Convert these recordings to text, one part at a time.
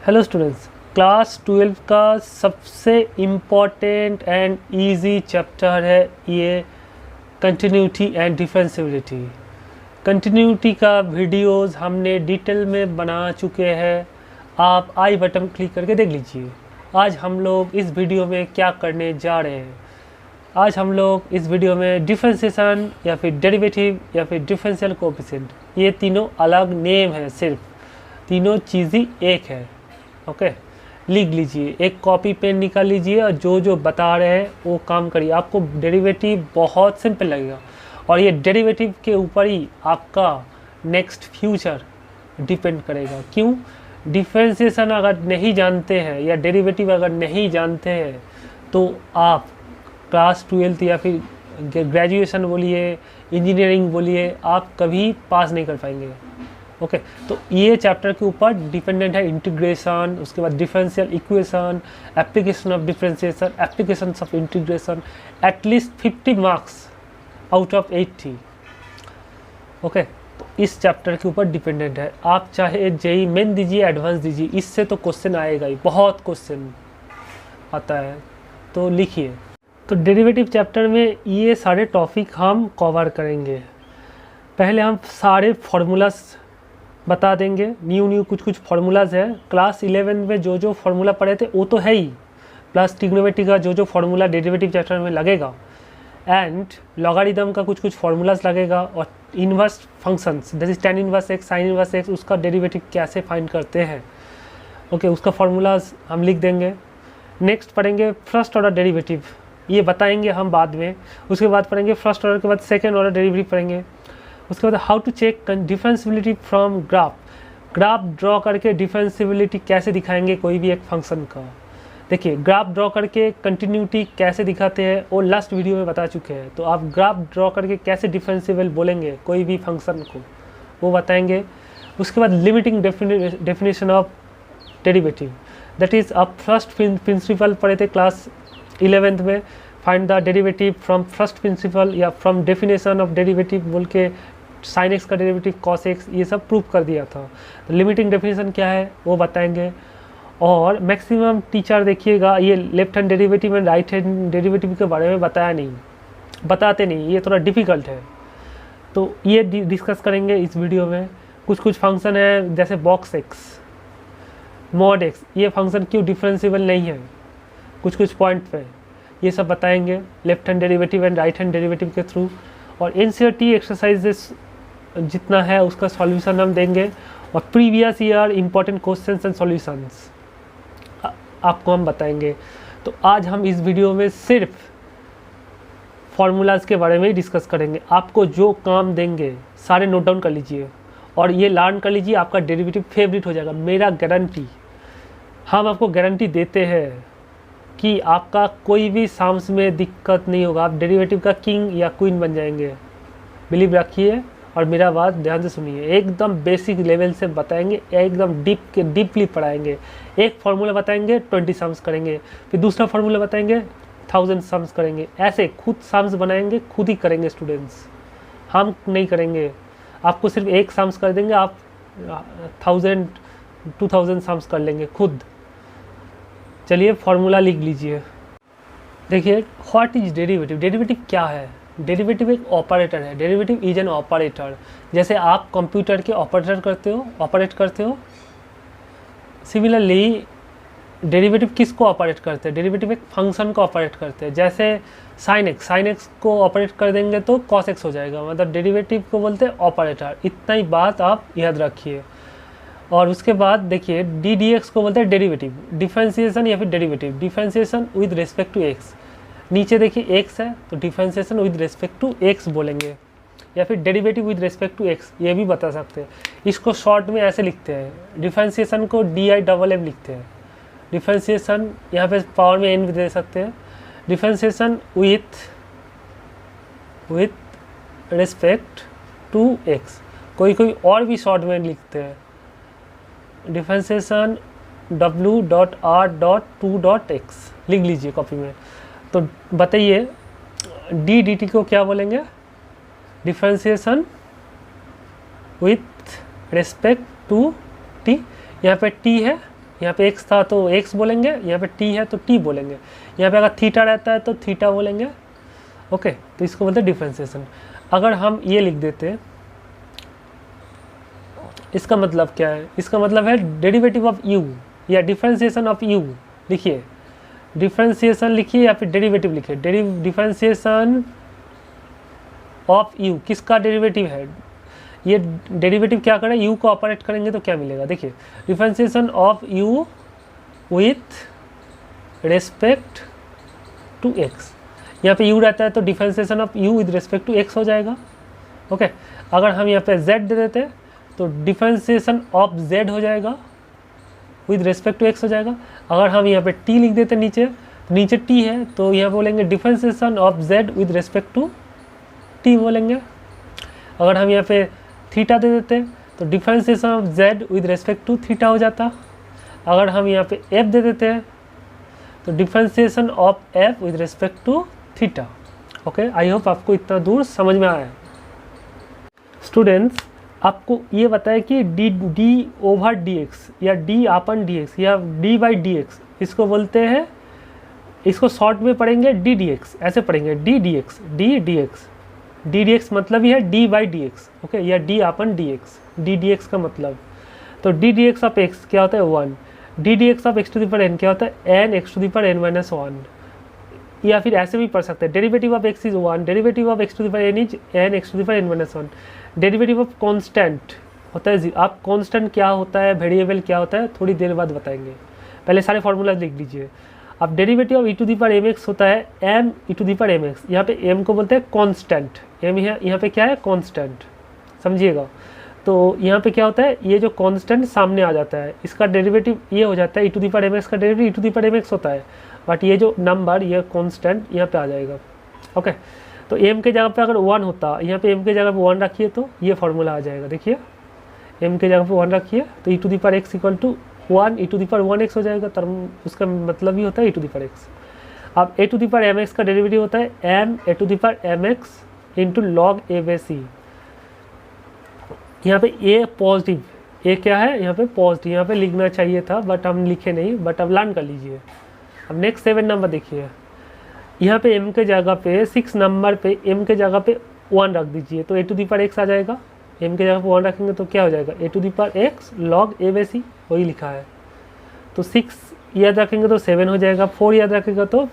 Hello students, class 12 का सबसे important and easy chapter है ये कंटिन्यूटी एंड डिफरेंशियबिलिटी। कंटिन्यूटी का वीडियोस हमने डिटेल में बना चुके हैं, आप आई बटन क्लिक करके देख लीजिए। आज हम लोग इस वीडियो में क्या करने जा रहे हैं, आज हम लोग इस वीडियो में डिफरेंशिएशन या फिर डेरिवेटिव या फिर डिफरेंशियल कोएफिशिएंट, ये तीनों अलग नेम है, सिर्फ तीनों चीज़ें एक है। ओके, लिख लीजिए, एक कॉपी पेन निकाल लीजिए और जो जो बता रहे हैं वो काम करिए। आपको डेरिवेटिव बहुत सिंपल लगेगा और ये डेरिवेटिव के ऊपर ही आपका नेक्स्ट फ्यूचर डिपेंड करेगा। क्यों? डिफरेंशिएशन अगर नहीं जानते हैं या डेरिवेटिव अगर नहीं जानते हैं तो आप क्लास 12 या फिर ग्रेजुएशन बोलिए, इंजीनियरिंग बोलिए, आप कभी पास नहीं कर पाएंगे। ओके, तो ये चैप्टर के ऊपर डिपेंडेंट है इंटीग्रेशन, उसके बाद differential equation, application of differentiation, application of integration, at least 50 marks out of 80। Okay, तो इस चैप्टर के ऊपर डिपेंडेंट है। आप चाहे जेई मेन दीजिए, एडवांस दीजिए, इससे तो क्वेश्चन आएगा ही, बहुत क्वेश्चन आता है। तो लिखिए, तो डेरिवेटिव चैप्टर में ये सारे टॉपिक हम कवर करेंगे। पहले हम सारे फार्मूलाज बता देंगे, न्यू कुछ फार्मूलाज है। क्लास 11 में जो जो फार्मूला पढ़े थे वो तो है ही, प्लस ट्रिग्नोमेट्री का जो जो फार्मूला डेरिवेटिव चैप्टर में लगेगा, एंड लॉगरिथम का कुछ फार्मूलाज लगेगा, और inverse functions that is tan inverse x, sin inverse x, उसका डेरिवेटिव कैसे फाइंड करते हैं। ओके, उसका फार्मूलाज हम लिख देंगे। नेक्स्ट पढ़ेंगे फर्स्ट ऑर्डर डेरिवेटिव, ये बताएंगे हम बाद में। उसके बाद पढ़ेंगे फर्स्ट ऑर्डर के बाद सेकेंड ऑर्डर डेरिवेटिव पढ़ेंगे। उसके बाद how to check differentiability from graph draw करके डिफरेंशियबिलिटी कैसे दिखाएंगे कोई भी एक फंक्शन का। देखिए, ग्राफ ड्रॉ करके कंटिन्यूटी कैसे दिखाते हैं वो लास्ट वीडियो में बता चुके हैं। तो आप ग्राफ ड्रॉ करके कैसे डिफरेंशिएबल बोलेंगे कोई भी फंक्शन को, वो बताएंगे। उसके बाद limiting definition of derivative, that is आप फर्स्ट प्रिंसिपल पढ़े थे क्लास 11th में, find the derivative from first principle या फ्रॉम डेफिनेशन ऑफ डेरिवेटिव बोल के साइन एक्स का डेरिवेटिव कॉस एक्स, ये सब प्रूव कर दिया था। तो लिमिटिंग डेफिनेशन क्या है वो बताएंगे। और मैक्सिमम टीचर देखिएगा ये left hand derivative and right hand derivative के बारे में बताते नहीं, ये थोड़ा डिफ़िकल्ट है, तो ये डिस्कस करेंगे इस वीडियो में। कुछ फंक्शन है जैसे बॉक्स एक्स, मॉड एक्स, ये फंक्शन क्यों डिफरेंशिएबल नहीं है, कुछ पॉइंट पे ये सब बताएंगे left hand derivative and right hand derivative के थ्रू। और एनसीईआरटी एक्सरसाइजेस जितना है उसका सॉल्यूशन हम देंगे, और previous year important questions and solutions आपको हम बताएंगे। तो आज हम इस वीडियो में सिर्फ फार्मूलाज के बारे में ही डिस्कस करेंगे। आपको जो काम देंगे सारे नोट डाउन कर लीजिए और ये लर्न कर लीजिए, आपका डेरिवेटिव फेवरेट हो जाएगा, मेरा गारंटी। हम आपको गारंटी देते हैं कि आपका कोई भी सम्स में दिक्कत नहीं होगा, आप डेरिवेटिव का किंग या क्वीन बन जाएंगे। बिलीव रखिए और मेरा बात ध्यान से सुनिए, एकदम बेसिक लेवल से बताएंगे, एकदम डीपली पढ़ाएंगे। एक फार्मूला बताएंगे 20 सम्स करेंगे, फिर दूसरा फार्मूला बताएंगे 1000 सम्स करेंगे। ऐसे खुद सम्स बनाएंगे, खुद ही करेंगे स्टूडेंट्स, हम नहीं करेंगे। आपको सिर्फ एक सम्स कर देंगे, आप 1000 2000 सम्स कर लेंगे खुद। चलिए फार्मूला लिख लीजिए। देखिए, व्हाट इज डेरिवेटिव, डेरिवेटिव क्या है। डेरिवेटिव एक ऑपरेटर है, डेरिवेटिव इज एन ऑपरेटर। जैसे आप कंप्यूटर के ऑपरेट करते हो, सिमिलरली डेरिवेटिव किसको ऑपरेट करते हैं, डेरिवेटिव एक फंक्शन को ऑपरेट करते हैं। जैसे साइन एक्स को ऑपरेट कर देंगे तो कॉस एक्स हो जाएगा, मतलब डेरिवेटिव को बोलते हैं ऑपरेटर। इतना ही बात आप याद रखिए। और उसके बाद देखिए डी डी एक्स को बोलते हैं डेरिवेटिव, डिफरेंशिएशन या फिर derivative, differentiation with respect to x. नीचे देखिए एक्स है तो differentiation with respect to x बोलेंगे, या फिर derivative with respect to x, ये भी बता सकते हैं। इसको शॉर्ट में ऐसे लिखते हैं, डिफरेंशिएशन को DIFF लिखते हैं। डिफरेंशिएशन यहाँ पे पावर में n भी दे सकते हैं। Differentiation with respect to x, कोई और भी शॉर्ट में लिखते हैं, डिफरेंशिएशन W.R.2.x लिख लीजिए कॉपी में। तो बताइए डी डी टी को क्या बोलेंगे, differentiation with respect to t, यहाँ पे t है यहाँ पे x था तो x बोलेंगे, यहाँ पे t है तो t बोलेंगे, यहाँ पे अगर थीटा रहता है तो थीटा बोलेंगे। ओके, तो इसको बोलते हैं डिफ्रेंसिएशन। अगर हम ये लिख देते, इसका मतलब क्या है, इसका मतलब है डेरिवेटिव ऑफ u या डिफ्रेंसिएशन ऑफ u। लिखिए डिफ्रेंसिएशन लिखिए या फिर डेरिवेटिव लिखिए। डिफ्रेंसिएशन ऑफ u किसका डेरिवेटिव है, ये डेरिवेटिव क्या करें, u को ऑपरेट करेंगे तो क्या मिलेगा। देखिए differentiation of u with respect to x, यहाँ पे u रहता है तो differentiation of u with respect to x हो जाएगा। ओके, अगर हम यहाँ पे z दे देते तो डिफ्रेंसिएशन ऑफ z हो जाएगा विद रेस्पेक्ट टू x हो जाएगा। अगर हम यहाँ पे t लिख देते नीचे, तो नीचे t है तो यहाँ बोलेंगे differentiation of z with respect to t बोलेंगे। अगर हम यहाँ पे थीटा दे देते तो differentiation of z with respect to theta हो जाता। अगर हम यहाँ पे f दे देते हैं तो differentiation of f with respect to theta. Okay, I hope आपको इतना दूर समझ में आया। स्टूडेंट्स, आपको ये बताया कि डी ओवर डी एक्स या डी अपन डी एक्स या डी बाई डी एक्स, इसको बोलते हैं, इसको शॉर्ट में पढ़ेंगे डी डी एक्स, ऐसे पढ़ेंगे d d x, d d x. D d x मतलब ही है d by d x. Okay, या d upon d x, d d x का मतलब। तो d d x of x क्या होता है 1, d d x of x to the power n क्या होता है n x to the power n minus 1। या फिर ऐसे भी पढ़ सकते हैं derivative of x is 1, derivative of x to the power n is n x to the power n minus 1। Derivative of constant होता है आप कांस्टेंट क्या होता है, वेरिएबल क्या होता है, थोड़ी देर बाद बताएंगे, पहले सारे फार्मूला लिख लीजिए। अब derivative of e to the power m x होता है m e to the power m x, यहाँ पे एम को बोलते हैं कांस्टेंट, एम यहाँ पे क्या है कांस्टेंट, समझिएगा। तो यहाँ पे क्या होता है, ये जो कांस्टेंट सामने आ जाता है, इसका डेरिवेटिव ये हो जाता है e to the power m x का derivative e to the power m x होता है, बट ये जो नंबर ये कांस्टेंट यहाँ पे आ जाएगा। ओके, तो m के जगह पे अगर 1 होता, यहाँ पे m के जगह पे 1 रखिए तो ये फार्मूला आ जाएगा। देखिए m के जगह पे 1 रखिए तो e to the power x equal to 1 e to the power 1x हो जाएगा, टर्म उसका मतलब ही होता है e to the power x। अब a to the power m x का डेरिवेटिव होता है m a to the power m x into log a by c. यहाँ पे ए पॉजिटिव, ए क्या है यहाँ पे पॉजिटिव, यहाँ पे लिखना चाहिए था बट हम लिखे नहीं, बट अब लर्न कर लीजिए। अब नेक्स्ट 7 नंबर देखिए, यहाँ पे m के जगह पे 6 नंबर पे m के जगह पे 1 रख दीजिए तो ए टू द पावर x आ जाएगा। m के जगह पे 1 रखेंगे तो क्या हो जाएगा a to the power x log a by c, वही लिखा है। तो 6 याद रखेंगे तो 7 हो जाएगा, 4 याद रखेगा तो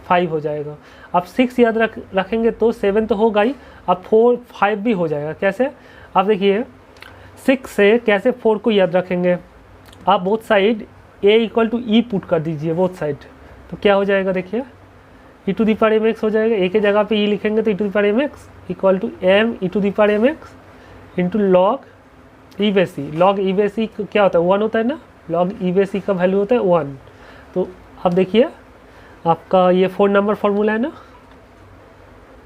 5 हो जाएगा। अब 6 याद रखेंगे तो 7 तो होगा ही, अब 4 5 भी हो जाएगा। कैसे, आप देखिए 6 से कैसे 4 को याद रखेंगे, आप both side a equal to e put कर दीजिए बोथ साइड, तो क्या हो जाएगा देखिए e to the power m x हो जाएगा। ए के जगह पे ई लिखेंगे तो e to the power m x equal to m e to the power m x into log e by c. Log e by c क्या होता है 1 होता है ना, लॉग ई बाई सी का वैल्यू होता है 1। तो अब देखिए आपका ये 4 नंबर फार्मूला है ना,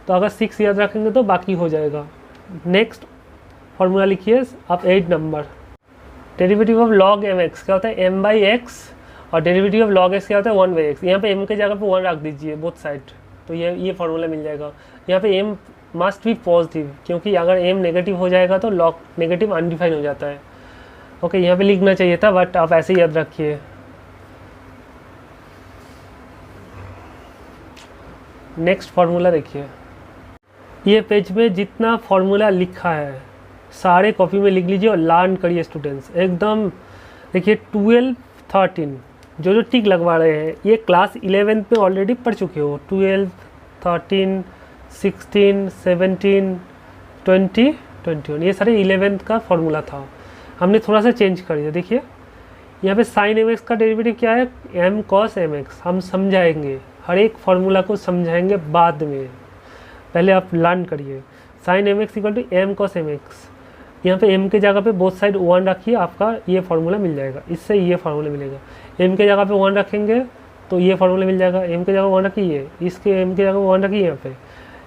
तो अगर 6 याद रखेंगे तो बाकी हो जाएगा। नेक्स्ट फार्मूला लिखिए आप 8 नंबर, derivative of log m x क्या होता है एम बाई एक्स और डेरिवेटिव ऑफ लॉग एक्स क्या होता है 1 बाई एक्स। यहाँ पे m के जगह पे 1 रख दीजिए बोथ साइड, तो ये फार्मूला मिल जाएगा। यहाँ पे m मस्ट बी पॉजिटिव, क्योंकि अगर m नेगेटिव हो जाएगा तो लॉग नेगेटिव अनडिफाइन हो जाता है। ओके, यहाँ पे लिखना चाहिए था बट आप ऐसे ही याद रखिए। नेक्स्ट फार्मूला देखिए, ये पेज में जितना फार्मूला लिखा है सारे कॉपी में लिख लीजिए और लर्न करिए स्टूडेंट्स एकदम। देखिए 12 13 जो टिक लगवा रहे हैं ये क्लास 11 में ऑलरेडी पढ़ चुके हो। 12 13 16 17 20 21 ये सारे 11th का फार्मूला था, हमने थोड़ा सा चेंज कर दिया। देखिए यहाँ पे साइन एम एक्स का डेरिवेटिव क्या है एम कॉस एम एक्स, हम समझाएंगे हर एक फार्मूला को समझाएंगे बाद में, पहले आप लर्न करिए। Sine m x equal to m cos m x, यहाँ पे m के जगह पे बोथ साइड 1 रखिए, आपका ये फार्मूला मिल जाएगा, इससे ये फार्मूला मिलेगा। m के जगह पे 1 रखेंगे तो ये फार्मूला मिल जाएगा, m के जगह 1 रखिए, इसके m के जगह 1 रखिए, यहाँ पे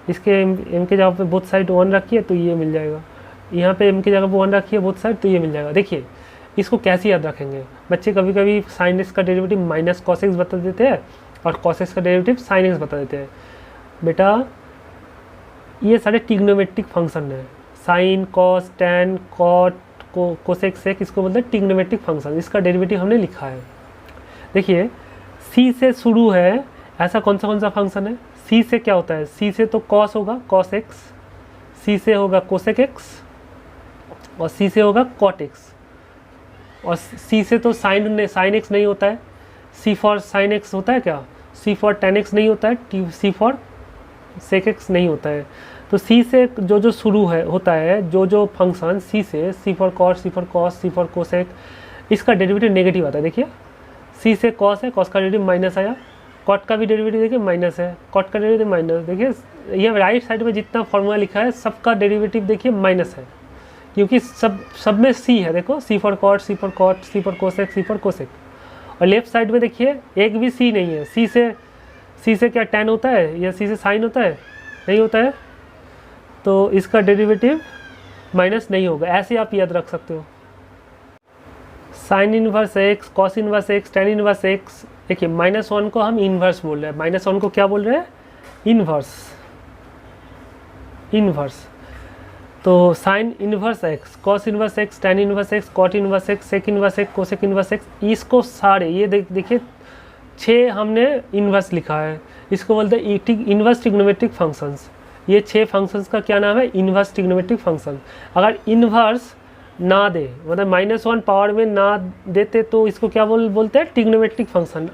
इसके m के जगह पे बोथ साइड 1 रखिए तो ये मिल जाएगा। यहाँ पे m के जगह पे 1 रखिए बोथ साइड तो ये मिल जाएगा। देखिए इसको कैसे याद रखेंगे, बच्चे कभी कभी साइन एक्स का डेरिवेटिव माइनस कॉस एक्स बता देते हैं और कॉस एक्स का डेरिवेटिव साइन एक्स बता देते हैं। बेटा ये सारे ट्रिग्नोमेट्रिक फंक्शन है, sine cos tan cot cosec sec, इसको बोलते हैं ट्रिग्नोमेट्रिक फंक्शन, इसका डेरिवेटिव हमने लिखा है। देखिए सी से शुरू है, ऐसा कौन सा फंक्शन है? सी से क्या होता है? सी से तो कॉस होगा, कॉस एक्स, सी से होगा कोसेक एक्स, और सी से होगा कॉट एक्स, और सी से तो साइन एक्स नहीं होता है। सी फॉर साइन एक्स होता है क्या? सी फॉर टेन एक्स नहीं होता है, सी फॉर सेक एक्स नहीं होता है। तो सी से जो शुरू है होता है, जो फंक्शन सी से, c for cot, c for cos, c for cosec, इसका डेरिवेटिव नेगेटिव आता है। देखिए सी से कॉस है, कॉस का डेरिवेटिव माइनस आया, कॉट का भी डेरिवेटिव देखिए माइनस है, कॉट का डेरिवेटिव माइनस। देखिए ये राइट साइड में जितना फॉर्मूला लिखा है सबका डेरिवेटिव देखिए माइनस है, क्योंकि सब में सी है। देखो c for cot, c for cot, c for cosec, c for cosec. और लेफ्ट साइड में देखिए एक भी सी नहीं है। सी से क्या टेन होता है या सी से साइन होता है? नहीं होता है, तो इसका डेरिवेटिव माइनस नहीं होगा। ऐसे आप याद रख सकते हो, sign inverse x, cos inverse x, tan inverse x. देखिए -1 को हम इन्वर्स बोल रहे हैं, -1 को क्या बोल रहे हैं? इन्वर्स। तो sine inverse x, cos inverse x, tan inverse x, cot inverse x, sec inverse x, cosec inverse x, इसको सारे ये देखिए 6 हमने इन्वर्स लिखा है। इसको बोलते हैं इन्वर्स ट्रिग्नोमेट्रिक फंक्शंस। ये 6 फंक्शंस का क्या नाम है? Inverse trigonometric function. अगर इन्वर्स ना दे, मतलब -1 पावर में ना देते तो इसको क्या बोलते हैं? Trigonometric function.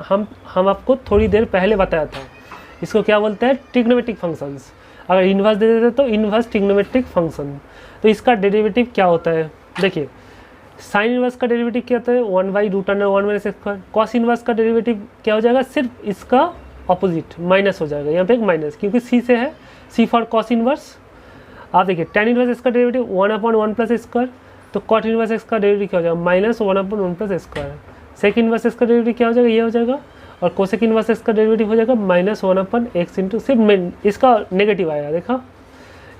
हम आपको थोड़ी देर पहले बताया था, इसको क्या बोलते हैं? Trigonometric functions. अगर इन्वर्स दे देते तो इन्वर्स ट्रिग्नोमेट्रिक फंक्शन। तो इसका डेरिवेटिव क्या होता है? देखिए साइन इन्वर्स का डेरिवेटिव क्या होता है? 1/√1 - कॉस इन्वर्स का डेरिवेटिव क्या हो जाएगा? सिर्फ इसका ऑपोजिट माइनस हो जाएगा, यहाँ पे एक माइनस, क्योंकि सी से है, सी फॉर कॉस इन्वर्स। आप देखिए टेन इन्वर्स इसका डेरिवेटिव 1/1 + तो कॉट इन्वर्स एक्स का डेरिवेटिव क्या हो जाएगा? -1/1 + सेक इन्वर्स एक्स का डेरिवेटिव क्या हो जाएगा? ये हो जाएगा। और कोसेक इन्वर्स एक्स का डेरिवेटिव हो जाएगा -1/x × सिर्फ इसका नेगेटिव आया, देखा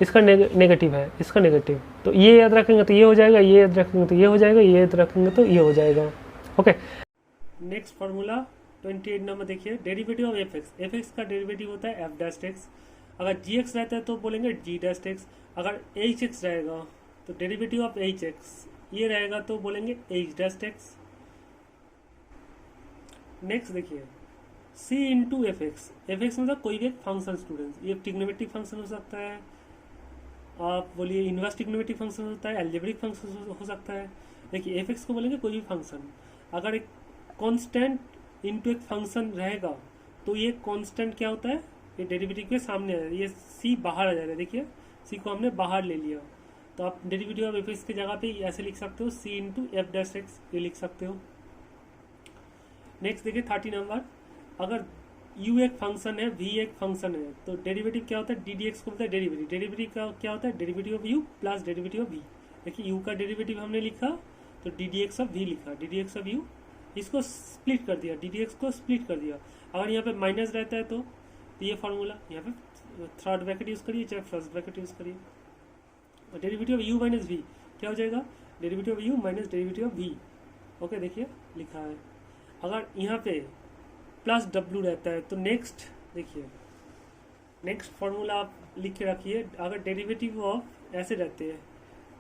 इसका नेगेटिव है, इसका नेगेटिव। तो ये याद रखेंगे तो ये हो जाएगा, ये याद रखेंगे तो ये हो जाएगा, ये याद रखेंगे तो ये हो जाएगा। ओके, नेक्स्ट फार्मूला 28 नंबर देखिए, डेरिवेटिव ऑफ एफ एक्स का डेरिवेटिव होता है f'(x). अगर gx रहता है तो बोलेंगे g'(x). अगर hx रहेगा तो डेरिवेटिव ऑफ hx ये रहेगा तो बोलेंगे h'(x). नेक्स्ट देखिए c × f(x) मतलब कोई भी एक फंक्शन स्टूडेंट्स, ये ट्रिग्नोमेट्रिक फंक्शन हो सकता है, आप बोलिए इन्वर्स ट्रिग्नोमेट्रिक फंक्शन होता है, अलजेब्रिक फंक्शन हो सकता है। देखिए f(x) को बोलेंगे कोई भी फंक्शन। अगर एक कांस्टेंट इनटू एक फंक्शन रहेगा तो ये कांस्टेंट क्या होता है? ये डेरिवेटिव के सामने आ जाएगा, ये c बाहर आ जाएगा। देखिए c को हमने बाहर ले लिया, तो आप डेरिवेटिव ऑफ f(x) की जगह पे ऐसे लिख सकते हो, c × f'(x) ये लिख सकते हो। नेक्स्ट देखिए 30 नंबर, अगर u एक फंक्शन है, v एक फंक्शन है, तो डेरिवेटिव क्या होता है? ddx को बोलते हैं डेरिवेटिव। डेरिवेटिव का क्या होता है? Derivative of u plus derivative of v। देखिए u का डेरिवेटिव हमने लिखा तो ddx ऑफ v लिखा, ddx ऑफ u, इसको स्प्लिट कर दिया, ddx को स्प्लिट कर दिया। अगर यहाँ पे माइनस रहता है तो ये फार्मूला यहाँ पे थर्ड ब्रैकेट यूज करिए चाहे फर्स्ट ब्रैकेट यूज करिए। Derivative of u minus v क्या हो जाएगा? Derivative of u minus derivative of v। Okay देखिए लिखा है। अगर यहाँ पे प्लस w रहता है तो नेक्स्ट देखिए, नेक्स्ट फार्मूला आप लिख के रखिए। अगर डेरिवेटिव ऑफ ऐसे रहते हैं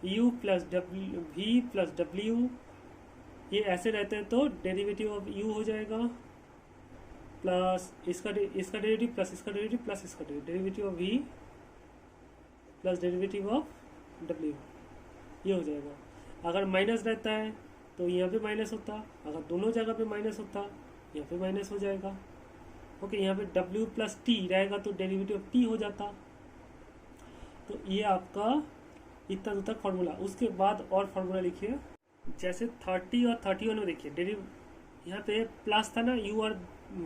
u + w v + w, ये ऐसे रहते हैं तो डेरिवेटिव ऑफ u हो जाएगा प्लस इसका डेरिवेटिव प्लस इसका डेरिवेटिव प्लस इसका derivative of v plus derivative of w, ये हो जाएगा। अगर माइनस रहता है तो यहाँ पे माइनस होता, अगर दोनों जगह पे माइनस होता यहाँ पे माइनस हो जाएगा। ओके, यहाँ पे w + t रहेगा तो डेरिवेटिव ऑफ t हो जाता। तो ये आपका इतना दूर तक फार्मूला। उसके बाद और फार्मूला लिखिए, जैसे 30 और 31 में देखिए यहाँ पे प्लस था ना, u और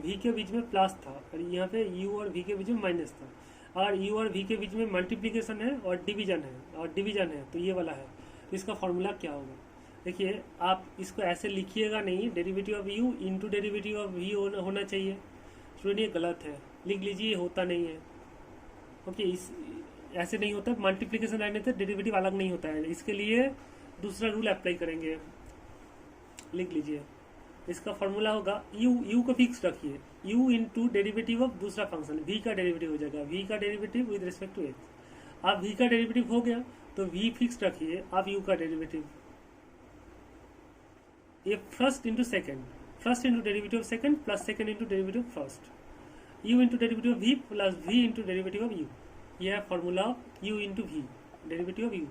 v के बीच में प्लस था, और यहाँ पे u और v के बीच में माइनस था। अगर u और v के बीच में मल्टीप्लिकेशन है और डिवीजन है तो ये वाला है, तो इसका फार्मूला क्या होगा? देखिए आप इसको ऐसे लिखिएगा नहीं, derivative of u into derivative of v होना चाहिए। स्टूडेंट ये गलत है, लिख लीजिए, होता नहीं है। ओके, इस ऐसे नहीं होता, मल्टीप्लिकेशन रहने से डेरिवेटिव अलग नहीं होता है। इसके लिए दूसरा रूल अप्लाई करेंगे, लिख लीजिए। इसका फार्मूला होगा u को फिक्स रखिए, u इंटू डेरिवेटिव ऑफ दूसरा फंक्शन v का डेरिवेटिव हो जाएगा, v का derivative with respect to x। अब v का डेरिवेटिव हो गया तो v फिक्स रखिए, अब u का डेरिवेटिव, ये first into second, first into derivative of second plus second into derivative of first, u into derivative of v plus v into derivative of u। यह है formula of u into v, derivative of u।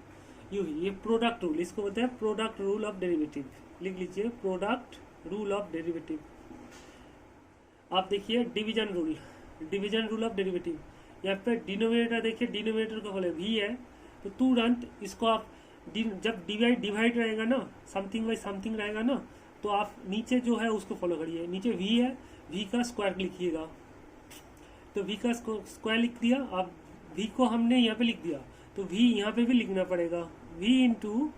ये product rule, इसको बोलते हैं product rule of derivative. लिख लीजिए product rule of derivative. आप देखिए division rule, division rule of derivative. यहाँ पे डिनोमिनेटर देखिए, डिनोमिनेटर को बोले v है, तो तुरंत इसको आप जब डिवाइड रहेगा ना, समथिंग बाई समथिंग रहेगा ना, तो आप नीचे जो है उसको फॉलो करिए। नीचे v है, v का स्क्वायर लिखिएगा, तो v का स्क्वायर लिख दिया। अब v को हमने यहाँ पे लिख दिया, तो v यहाँ पे भी लिखना पड़ेगा, v इंटू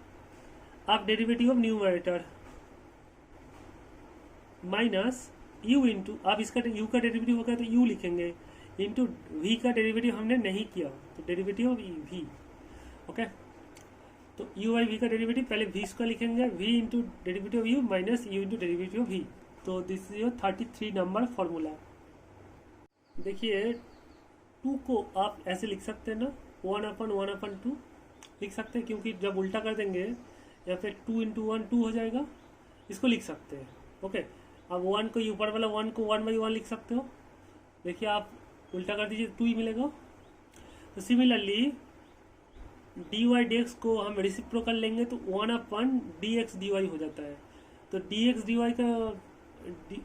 आप derivative of numerator minus u into, आप इसका u का डेरिवेटिव होगा तो u लिखेंगे, इंटू v का डेरिवेटिव हमने नहीं किया तो डेरिवेटिव ऑफ v। ओके, तो u बाई v का डेरिवेटिव पहले v का लिखेंगे, v into derivative of u minus u into derivative of v। तो this is your 33 number formula. देखिए 2 को आप ऐसे लिख सकते हैं ना, 1/1/2 लिख सकते हैं, क्योंकि जब उल्टा कर देंगे या फिर 2 इंटू 1 2 हो जाएगा, इसको लिख सकते हैं। ओके, अब 1 को ऊपर वाला 1 को 1/1 लिख सकते हो। देखिए आप उल्टा कर दीजिए 2 ही मिलेगा। तो सिमिलरली dy dx को हम रेसिप्रोकल लेंगे तो 1/dx dy हो जाता है। तो dx dy का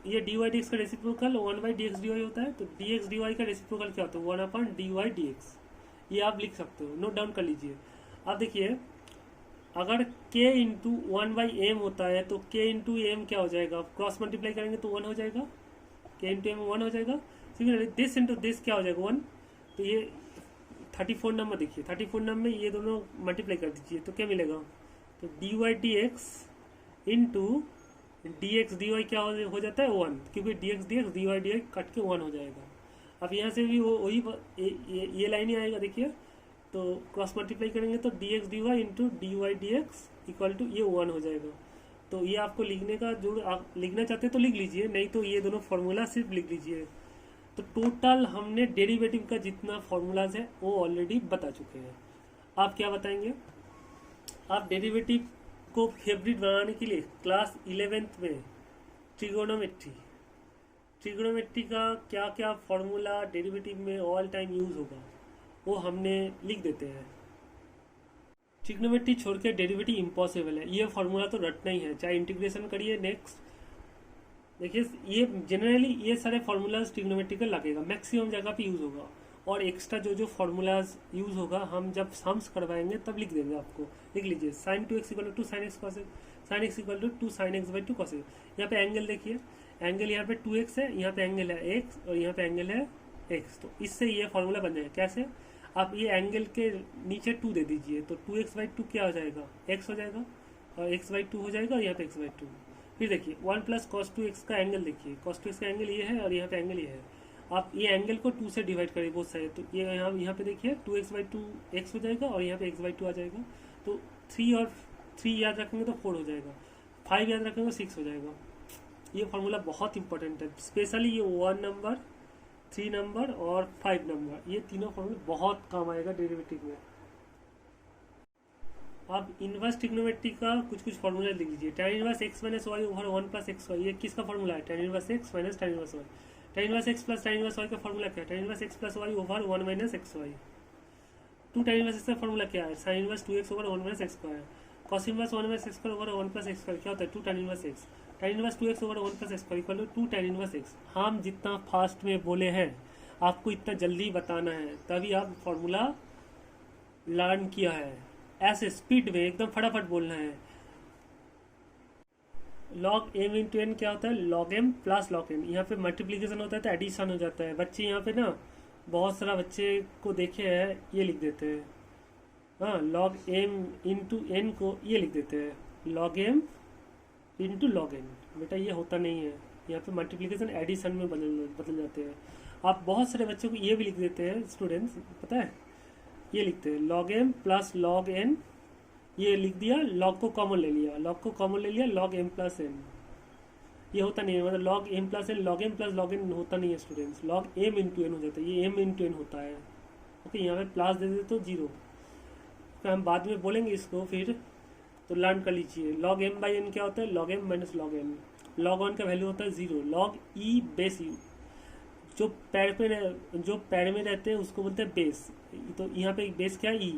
ये dy dx का रेसिप्रोकल 1/dx dy होता है। तो dx dy का रेसिप्रोकल क्या होता है, 1/dy dx। ये आप लिख सकते हो, नोट डाउन कर लीजिए। अब देखिए अगर k इंटू 1/m होता है तो k इंटू m क्या हो जाएगा, क्रॉस मल्टीप्लाई करेंगे तो 1 हो जाएगा, k इंटू m 1 हो जाएगा। सिमिलरली दिस इंटू दिस क्या हो जाएगा 1। तो ये 34 नंबर देखिए, 34 नंबर में ये दोनों मल्टीप्लाई कर दीजिए तो क्या मिलेगा, तो dy dx into dx dy क्या हो जाता है 1, क्योंकि dx dx dy dx cut के 1 हो जाएगा। अब यहाँ से भी वही ये लाइन ही आएगा। देखिए तो क्रॉस मल्टीप्लाई करेंगे तो dx dy into dy dx equal to ये 1 हो जाएगा। तो ये आपको लिखने का, जो आप लिखना चाहते हैं तो लिख लीजिए, नहीं तो ये दोनों फॉर्मूला सिर्फ लिख लीजिए। तो टोटल हमने डेरिवेटिव का जितना फॉर्मूलाज है वो ऑलरेडी बता चुके हैं। आप क्या बताएंगे, आप डेरिवेटिव को फेवरेट बनाने के लिए क्लास 11th में ट्रिगोनोमेट्री का क्या क्या फॉर्मूला डेरिवेटिव में ऑल टाइम यूज होगा वो हमने लिख देते हैं। ट्रिगोनोमेट्री छोड़ के डेरिवेटिव इम्पॉसिबल है, ये फॉर्मूला तो रटना ही है, चाहे इंटीग्रेशन करिए। नेक्स्ट देखिए ये जनरली ये सारे फॉर्मूलाज ट्रिग्नोमेट्रिकल लगेगा, मैक्सिमम जगह पे यूज होगा। और एक्स्ट्रा जो फॉर्मूलाज यूज होगा हम जब सम्स करवाएंगे तब लिख देंगे आपको। लिख लीजिए sin 2x equal to sin x cos x, sin x equal to sin x by 2 cos x। यहाँ पे एंगल देखिए, एंगल यहाँ पे 2x है, यहाँ पे एंगल है x और यहाँ पे एंगल है x। तो इससे ये फॉर्मूला बन जाएगा। कैसे, आप ये एंगल के नीचे 2 दे दीजिए तो 2x बाई 2 क्या हो जाएगा, x हो जाएगा, और x बाई 2 हो जाएगा और यहाँ पे x बाई 2। फिर देखिए 1 प्लस cos 2x का एंगल देखिए, cos 2x का एंगल ये है और यहाँ पे एंगल ये है। आप ये एंगल को 2 से डिवाइड करें बोथ साइड, तो ये यहाँ पे देखिए 2x बाई 2 x हो जाएगा और यहाँ पे x बाई 2 आ जाएगा। तो 3 और 3 याद रखेंगे तो 4 हो जाएगा, 5 याद रखेंगे तो 6 हो जाएगा। ये फॉर्मूला बहुत इंपॉर्टेंट है, स्पेशली ये 1 नंबर, 3 नंबर और 5 नंबर, ये तीनों फॉर्मूला बहुत काम आएगा डेरिवेटिव में। आप इनवर्स ट्रिग्नोमेट्री का कुछ फॉर्मूला लिख लीजिए। tan inverse x minus y over 1 plus x y, ये किसका फॉर्मूला है, tan inverse x minus tan inverse y. tan inverse x plus tan inverse y का फॉर्मूला क्या है, tan inverse x plus y over 1 minus x y. 2 tan inverse x का formula क्या है, sin inverse 2x over 1 minus x square. cos inverse 1 minus x square over 1 plus x square क्या होता है, 2 tan inverse x। tan inverse 2x over 1 plus x square equal to 2 tan inverse x। हम जितना fast में बोले हैं आपको इतना जल्दी बताना है, तभी आप फॉर्मूला लर्न किया है। ऐसे स्पीड में एकदम फटाफट बोलना है। log m इंटू एन क्या होता है, log m plus log n। यहाँ पे मल्टीप्लीकेशन होता है तो एडिशन हो जाता है। बच्चे यहाँ पे ना बहुत सारा बच्चे को देखे हैं ये लिख देते हैं, हाँ log m इंटू एन को ये लिख देते हैं log m into log n। बेटा ये होता नहीं है, यहाँ पे मल्टीप्लीकेशन एडिशन में बदल जाते हैं। आप बहुत सारे बच्चों को ये भी लिख देते हैं स्टूडेंट्स, पता है ये लिखते हैं log m plus log n, ये लिख दिया, log को कॉमन ले लिया, log को कॉमन ले लिया, log m प्लस n। ये होता नहीं है, मतलब log m plus n, log m plus log n होता नहीं है students, log m into n हो जाता है, ये m इंटू n होता है। ओके, यहाँ पे प्लस दे देते तो 0, फिर हम बाद में बोलेंगे इसको, फिर तो लर्न कर लीजिए। log m बाई n क्या होता है, log m minus log n। log 1 का वैल्यू होता है 0, log e बेस u, जो पैर में रहते हैं उसको बोलते हैं बेस। तो यहाँ पे बेस क्या है e,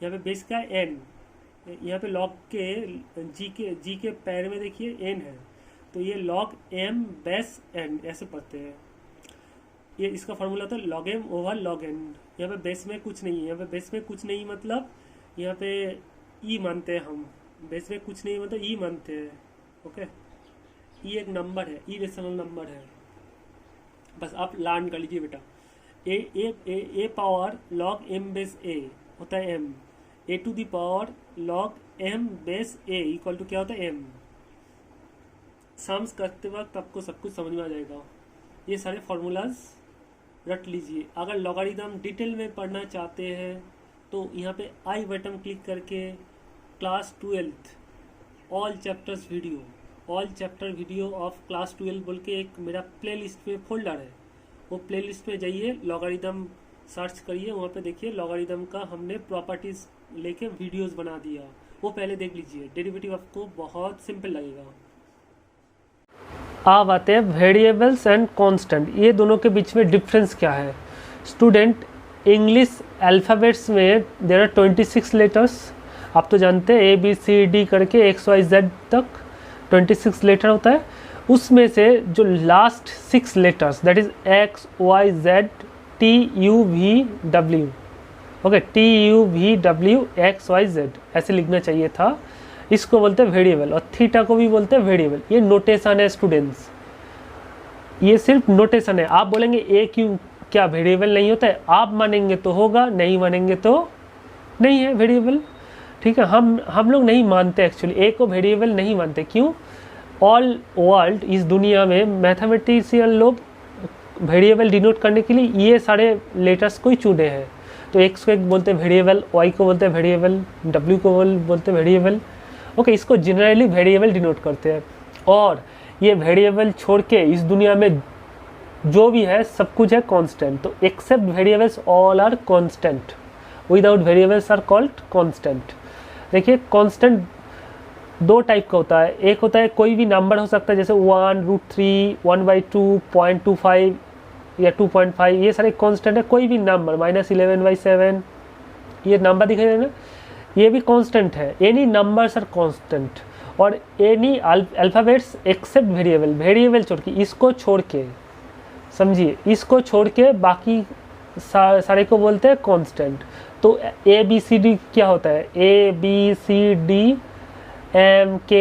यहाँ पे बेस क्या है n, यहाँ पे log के जी के पैर में देखिए n है, तो ये log m बेस n ऐसे पढ़ते हैं। ये इसका फॉर्मूला होता है log m over log n। यहाँ पे बेस में कुछ नहीं है, यहाँ पे बेस में कुछ नहीं मतलब यहाँ पे e मानते हैं हम, बेस में कुछ नहीं मतलब e मानते हैं। ओके, e एक नंबर है, ई रेशनल नंबर है, बस आप लर्न कर लीजिए बेटा। A power log m base a होता है m, a to the power log m base a equal to क्या होता है m। सम्स करते वक्त आपको सब कुछ समझ में आ जाएगा। ये सारे फॉर्मूलाज रट लीजिए। अगर लॉगरिदम डिटेल में पढ़ना चाहते हैं तो यहाँ पे आई बटन क्लिक करके class 12 all chapter video of class 12 बोल के एक मेरा प्लेलिस्ट में फोल्डर है, वो प्लेलिस्ट में जाइए, लॉगरिदम सर्च करिए, वहाँ पे देखिए लॉगरिदम का हमने प्रॉपर्टीज लेके वीडियोस बना दिया, वो पहले देख लीजिए। डेरिवेटिव आपको बहुत सिंपल लगेगा। अब आते हैं वेरिएबल्स एंड कांस्टेंट, ये दोनों के बीच में डिफरेंस क्या है। स्टूडेंट, इंग्लिश अल्फ़ाबेट्स में देयर आर 26 लेटर्स, आप तो जानते हैं ABCD करके XYZ तक 26 लेटर होता है। उसमें से जो last 6 letters that is XYZ TUVW, okay, TUVW XYZ ऐसे लिखना चाहिए था, इसको बोलते हैं वेरिएबल। और थीटा को भी बोलते हैं वेरिएबल। ये नोटेशन है स्टूडेंट्स, ये सिर्फ नोटेशन है। आप बोलेंगे ए क्यों, क्या वेरिएबल नहीं होता है? आप मानेंगे तो होगा, नहीं मानेंगे तो नहीं है वेरिएबल, ठीक है। हम लोग नहीं मानते, एक्चुअली ए को वेरिएबल नहीं मानते। क्यों? ऑल वर्ल्ड, इस दुनिया में मैथमेटिशियन लोग वेरिएबल डिनोट करने के लिए ये सारे लेटर्स को ही चुने हैं। तो एक्स को एक बोलते हैं वेरिएबल, वाई को बोलते हैं वेरिएबल, डब्ल्यू को बोलते हैं वेरिएबल, ओके, इसको जनरली वेरिएबल डिनोट करते हैं। और ये वेरिएबल छोड़ के इस दुनिया में जो भी है सब कुछ है कांस्टेंट। तो except variables all are constant, without variables are called constant. देखिए कांस्टेंट दो टाइप का होता है, एक होता है कोई भी नंबर हो सकता है, जैसे 1√3, 1/2, 0.25 या 2.5, ये सारे कांस्टेंट है। कोई भी नंबर -11/7, ये नंबर दिखाई दे रहा है ना, ये भी कांस्टेंट है। Any numbers are constant. और any alphabets except variable, variable छोड़ के, इसको छोड़ के, समझिए, इसको छोड़ के बाकी सारे को बोलते हैं कांस्टेंट। तो ABCD क्या होता है? ABCD MK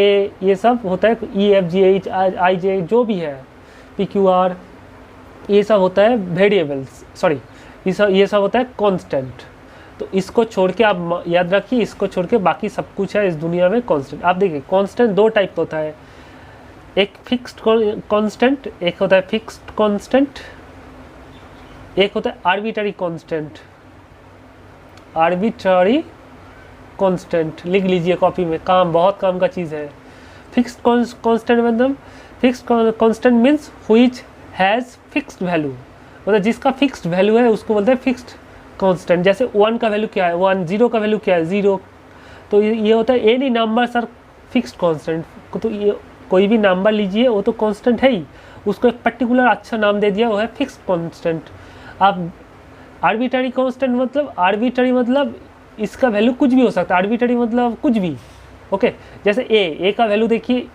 ये सब होता है, EFGH IJ जो भी है, PQR, ये सब होता है वेरिएबल्स, सॉरी, ये सब होता है कांस्टेंट। तो इसको छोड़ के आप याद रखिए, इसको छोड़ के बाकी सब कुछ है इस दुनिया में कांस्टेंट। आप देखिए कांस्टेंट दो टाइप का होता है, एक फिक्स्ड कांस्टेंट, एक होता है फिक्स्ड कांस्टेंट, एक होता है आर्बिट्ररी कांस्टेंट। आर्बिट्ररी कांस्टेंट लिख लीजिए कॉपी में, बहुत काम का चीज़ है। फिक्स्ड कांस्टेंट मतलब, fixed constant means which has fixed value, मतलब जिसका फिक्स्ड वैल्यू है उसको बोलते हैं फिक्स्ड कांस्टेंट। जैसे 1 का वैल्यू क्या है 1, 0 का वैल्यू क्या है 0। तो ये होता है any numbers are fixed constant. तो ये कोई भी नंबर लीजिए वो तो कांस्टेंट है ही, उसको एक पर्टिकुलर अच्छा नाम दे दिया, वो है फिक्स्ड कांस्टेंट। आप आर्बिट्ररी कांस्टेंट मतलब, आर्बिट्ररी मतलब इसका वैल्यू कुछ भी हो सकता है, आर्बिट्ररी मतलब कुछ भी, ओके। जैसे ए का वैल्यू देखिए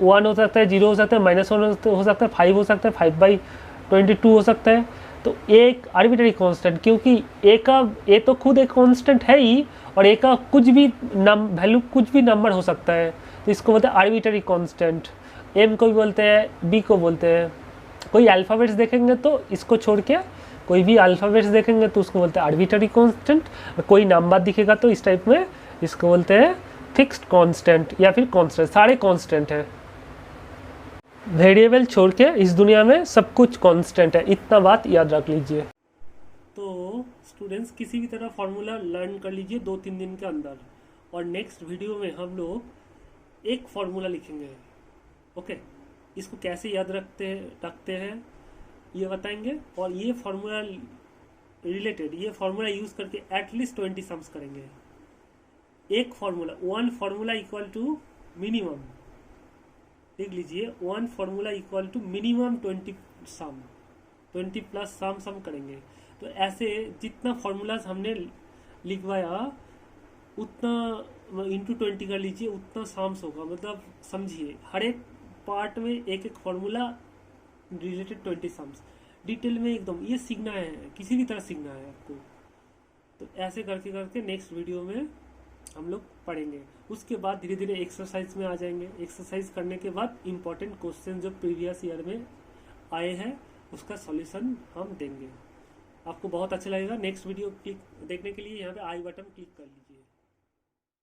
1 हो सकता है, 0 हो सकता है, -1 हो सकता है, 5 हो सकता है, 5/22 हो सकता है। तो एक आर्बिट्ररी कांस्टेंट, क्योंकि ए तो खुद एक कांस्टेंट है ही, और ए का कुछ भी वैल्यू कुछ भी नंबर हो सकता है, तो इसको बोलते हैं आर्बिट्ररी कांस्टेंट। एम को भी बोलते हैं, बी को बोलते हैं। कोई अल्फ़ाबेट्स देखेंगे तो इसको छोड़ के कोई भी अल्फ़ाबेट्स देखेंगे तो उसको बोलते हैं आर्बिट्ररी कांस्टेंट। कोई नंबर दिखेगा तो इस टाइप में इसको बोलते हैं फिक्स्ड कांस्टेंट या फिर कांस्टेंट। सारे कांस्टेंट हैं, वेरिएबल छोड़ के इस दुनिया में सब कुछ कांस्टेंट है, इतना बात याद रख लीजिए। तो स्टूडेंट्स किसी भी तरह फार्मूला लर्न कर लीजिए 2-3 दिन के अंदर, और नेक्स्ट वीडियो में हम लोग एक फार्मूला लिखेंगे, ओके। इसको कैसे याद रखते हैं ये बताएंगे, और ये फार्मूला रिलेटेड, ये फार्मूला यूज़ करके एटलीस्ट 20 सम्स करेंगे। एक formula, 1 formula equal to minimum लिख लीजिए 1 formula equal to minimum 20 sum, 20 plus sum करेंगे। तो ऐसे जितना फॉर्मूलाज हमने लिखवाया उतना इंटू 20 कर लीजिए, उतना साम्स होगा। मतलब समझिए हर एक पार्ट में एक एक फॉर्मूला रिलेटेड 20 सम्स डिटेल में एकदम ये सीखना है, किसी भी तरह सीखना है आपको। तो ऐसे करके करके नेक्स्ट वीडियो में हम लोग पढ़ेंगे। उसके बाद धीरे धीरे एक्सरसाइज में आ जाएंगे। एक्सरसाइज करने के बाद इंपॉर्टेंट क्वेश्चन जो प्रीवियस ईयर में आए हैं उसका सॉल्यूशन हम देंगे। आपको बहुत अच्छा लगेगा। नेक्स्ट वीडियो क्लिक देखने के लिए यहाँ पे आई बटन क्लिक कर लीजिए।